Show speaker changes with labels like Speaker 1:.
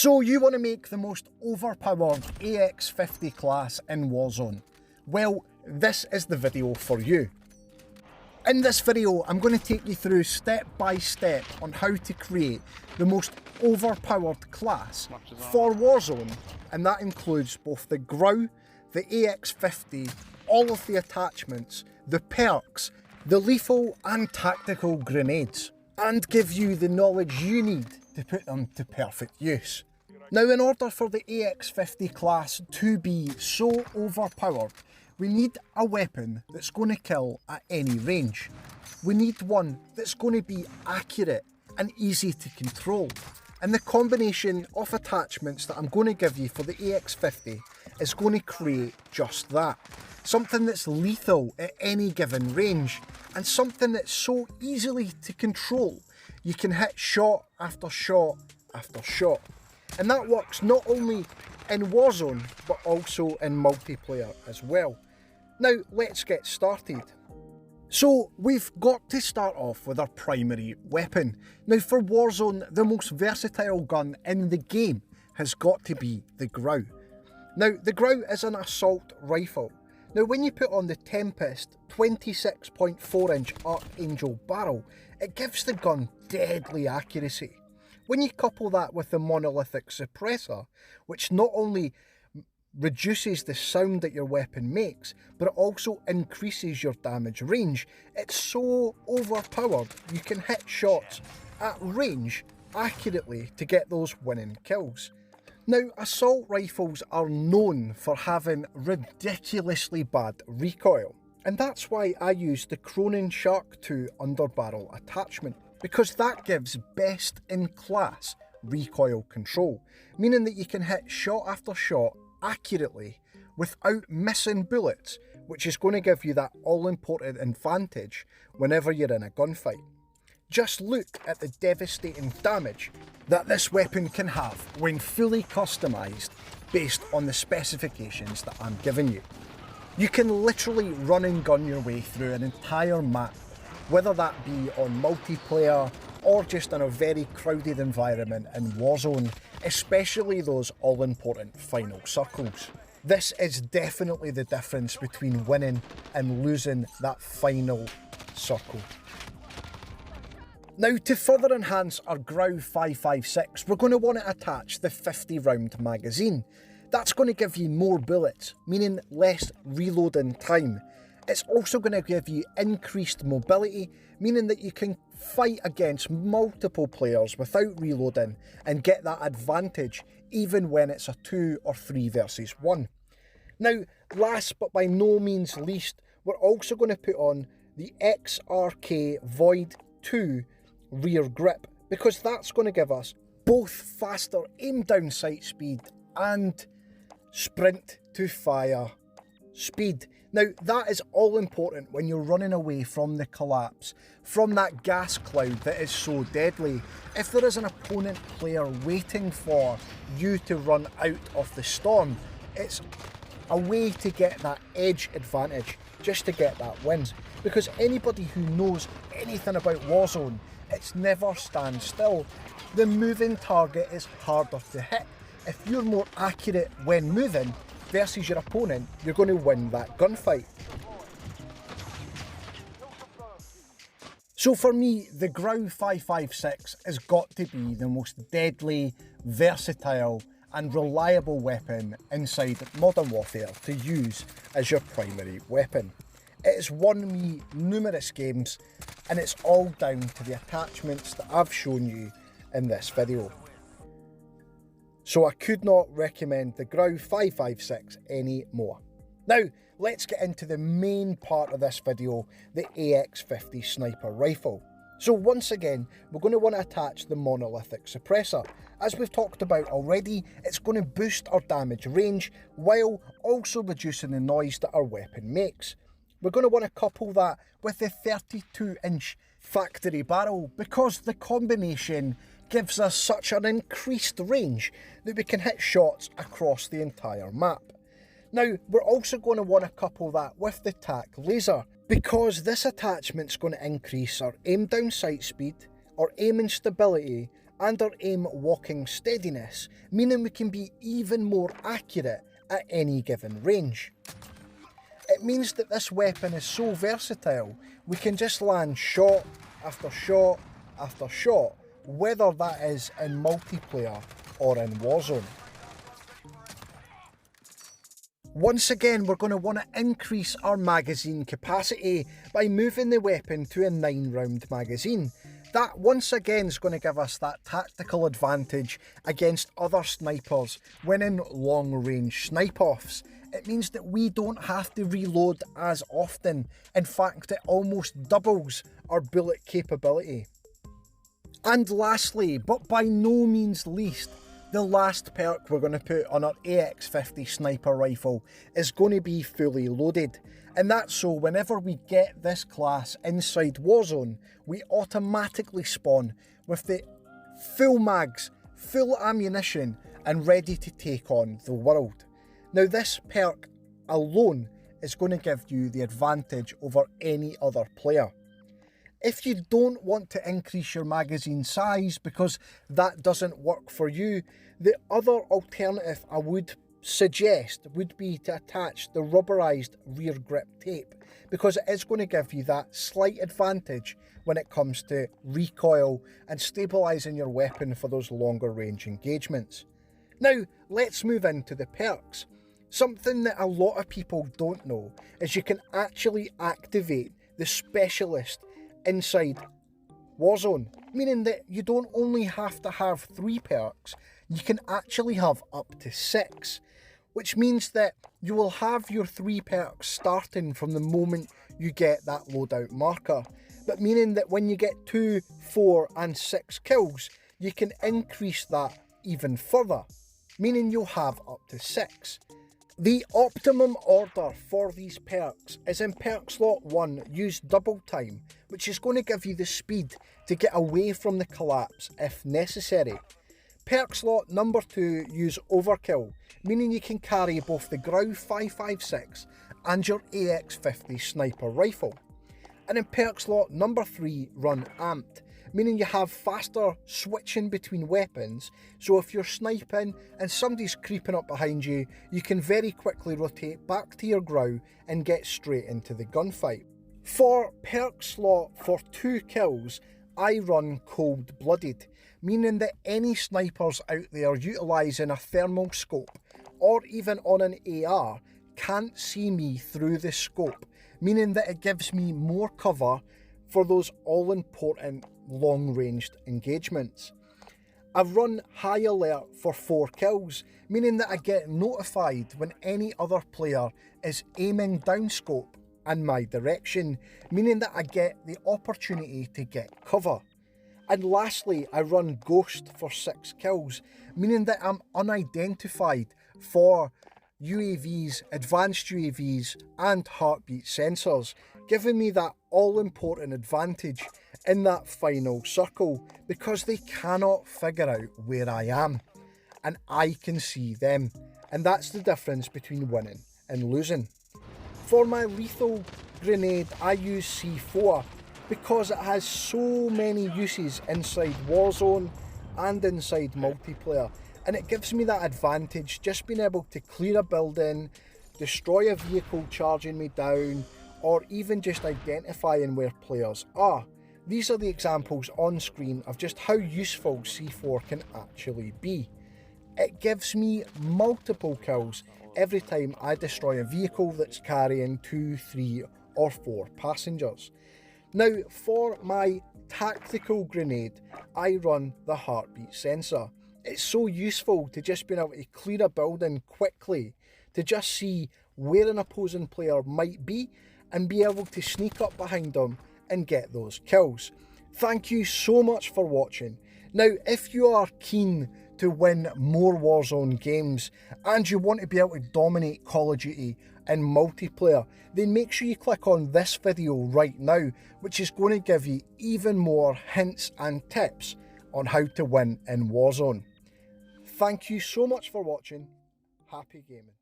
Speaker 1: So you want to make the most overpowered AX50 class in Warzone? Well, this is the video for you. In this video, I'm going to take you through step by step on how to create the most overpowered class for Warzone, and that includes both the GRAU, the AX50, all of the attachments, the perks, the lethal and tactical grenades, and give you the knowledge you need to put them to perfect use. Now, in order for the AX50 class to be so overpowered, we need a weapon that's going to kill at any range. We need one that's going to be accurate and easy to control. And the combination of attachments that I'm going to give you for the AX50 is going to create just that. Something that's lethal at any given range, and something that's so easily to control. You can hit shot after shot after shot. And that works not only in Warzone, but also in multiplayer as well. Now, let's get started. So, we've got to start off with our primary weapon. Now, for Warzone, the most versatile gun in the game has got to be the GRAU. Now, the GRAU is an assault rifle. Now, when you put on the Tempest 26.4-inch Archangel barrel, it gives the gun deadly accuracy. When you couple that with the monolithic suppressor, which not only reduces the sound that your weapon makes, but it also increases your damage range, it's so overpowered you can hit shots at range accurately to get those winning kills. Now, assault rifles are known for having ridiculously bad recoil, and that's why I use the Cronin Shark 2 underbarrel attachment, because that gives best in class recoil control, meaning that you can hit shot after shot accurately without missing bullets, which is going to give you that all-important advantage whenever you're in a gunfight. Just look at the devastating damage that this weapon can have when fully customised based on the specifications that I'm giving you. You can literally run and gun your way through an entire map, whether that be on multiplayer or just in a very crowded environment in Warzone, especially those all-important final circles. This is definitely the difference between winning and losing that final circle. Now, to further enhance our GRAU 556, we're going to want to attach the 50-round magazine. That's going to give you more bullets, meaning less reloading time. It's also going to give you increased mobility, meaning that you can fight against multiple players without reloading and get that advantage even when it's a 2 or 3 versus 1. Now, last but by no means least, we're also going to put on the XRK Void 2 rear grip, because that's going to give us both faster aim down sight speed and sprint to fire speed. Now, that is all important when you're running away from the collapse, from that gas cloud that is so deadly. If there is an opponent player waiting for you to run out of the storm, it's a way to get that edge advantage, just to get that win. Because anybody who knows anything about Warzone, it's never stand still. The moving target is harder to hit. If you're more accurate when moving versus your opponent, you're going to win that gunfight. So for me, the GRAU 556 has got to be the most deadly, versatile and reliable weapon inside Modern Warfare to use as your primary weapon. It has won me numerous games, and it's all down to the attachments that I've shown you in this video. So I could not recommend the GRAU 556 any more. Now, let's get into the main part of this video, the AX50 sniper rifle. So once again, we're going to want to attach the monolithic suppressor. As we've talked about already, it's going to boost our damage range while also reducing the noise that our weapon makes. We're going to want to couple that with the 32-inch factory barrel, because the combination gives us such an increased range that we can hit shots across the entire map. Now, we're also going to want to couple that with the TAC laser, because this attachment's going to increase our aim down sight speed, our aiming stability, and our aim walking steadiness, meaning we can be even more accurate at any given range. It means that this weapon is so versatile, we can just land shot after shot after shot, whether that is in multiplayer or in Warzone. Once again, we're going to want to increase our magazine capacity by moving the weapon to a 9-round magazine. That once again is going to give us that tactical advantage against other snipers when in long-range snipe-offs. It means that we don't have to reload as often. In fact, it almost doubles our bullet capability. And lastly, but by no means least, the last perk we're going to put on our AX50 sniper rifle is going to be fully loaded. And that's so whenever we get this class inside Warzone, we automatically spawn with the full mags, full ammunition, and ready to take on the world. Now this perk alone is going to give you the advantage over any other player. If you don't want to increase your magazine size because that doesn't work for you, the other alternative I would suggest would be to attach the rubberized rear grip tape, because it is going to give you that slight advantage when it comes to recoil and stabilising your weapon for those longer range engagements. Now let's move into the perks. Something that a lot of people don't know is you can actually activate the specialist inside Warzone, meaning that you don't only have to have 3 perks, you can actually have up to 6, which means that you will have your 3 perks starting from the moment you get that loadout marker, but meaning that when you get 2, 4 and 6 kills, you can increase that even further, meaning you'll have up to 6. The optimum order for these perks is in perk slot 1, use double time, which is going to give you the speed to get away from the collapse if necessary. Perk slot number 2, use overkill, meaning you can carry both the GRAU 556 and your AX50 sniper rifle. And in perk slot number 3, run amped, meaning you have faster switching between weapons, so if you're sniping and somebody's creeping up behind you, you can very quickly rotate back to your GRAU and get straight into the gunfight. For perk slot for 2 kills, I run cold-blooded, meaning that any snipers out there utilising a thermal scope or even on an AR can't see me through the scope, meaning that it gives me more cover for those all-important long-ranged engagements. I've run high alert for 4 kills, meaning that I get notified when any other player is aiming down scope in my direction, meaning that I get the opportunity to get cover. And lastly, I run ghost for 6 kills, meaning that I'm unidentified for UAVs, advanced UAVs and heartbeat sensors, giving me that all-important advantage in that final circle, because they cannot figure out where I am and I can see them, and that's the difference between winning and losing. For my lethal grenade, I use C4 because it has so many uses inside Warzone and inside multiplayer, and it gives me that advantage just being able to clear a building, destroy a vehicle charging me down, or even just identifying where players are. These are the examples on screen of just how useful C4 can actually be. It gives me multiple kills every time I destroy a vehicle that's carrying 2, 3 or 4 passengers. Now for my tactical grenade, I run the heartbeat sensor. It's so useful to just being able to clear a building quickly, to just see where an opposing player might be and be able to sneak up behind them and get those kills. Thank you so much for watching. Now, if you are keen to win more Warzone games and you want to be able to dominate Call of Duty in multiplayer, then make sure you click on this video right now, which is going to give you even more hints and tips on how to win in Warzone. Thank you so much for watching. Happy gaming.